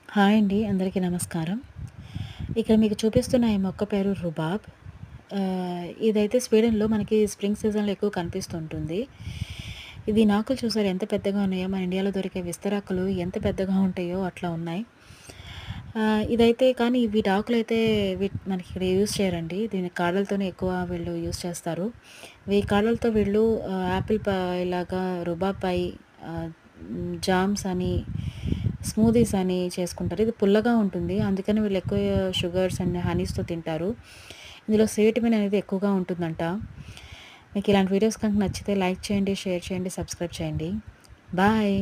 Hi అండి. అందరికీ నమస్కారం. ఇక్కడ మీకు చూపిస్తున్న ఈ మొక్క పేరు రుబాబ్. ఇదైతే స్వీడన్‌లో మనకి స్ప్రింగ్ సీజన్‌లో ఎక్కువ కనిపిస్తుంటుంది. ఇది ఆకులు చూసారా ఎంత పెద్దగా ఉన్నాయో, మన ఇండియాలో దొరికే విస్తరాకులు ఎంత పెద్దగా ఉంటాయో అట్లా ఉన్నాయి. ఇదైతే కానీ వీటి ఆకులైతే మనకి ఇక్కడ యూజ్ చేయరండి. దీని కాడలతోనే ఎక్కువ వీళ్ళు యూజ్ చేస్తారు. ఈ కాడలతో వీళ్ళు యాపిల్ పై లాగా రుబాబ్ పై జామ్స్ అని, స్మూదీస్ అని చేసుకుంటారు. ఇది పుల్లగా ఉంటుంది. అందుకని వీళ్ళు ఎక్కువ షుగర్స్ అండ్ హనీస్‌తో తింటారు. ఇందులో సి విటమిన్ అనేది ఎక్కువగా ఉంటుందంట. మీకు ఇలాంటి వీడియోస్ కనుక నచ్చితే లైక్ చేయండి, షేర్ చేయండి, సబ్స్క్రైబ్ చేయండి. బాయ్.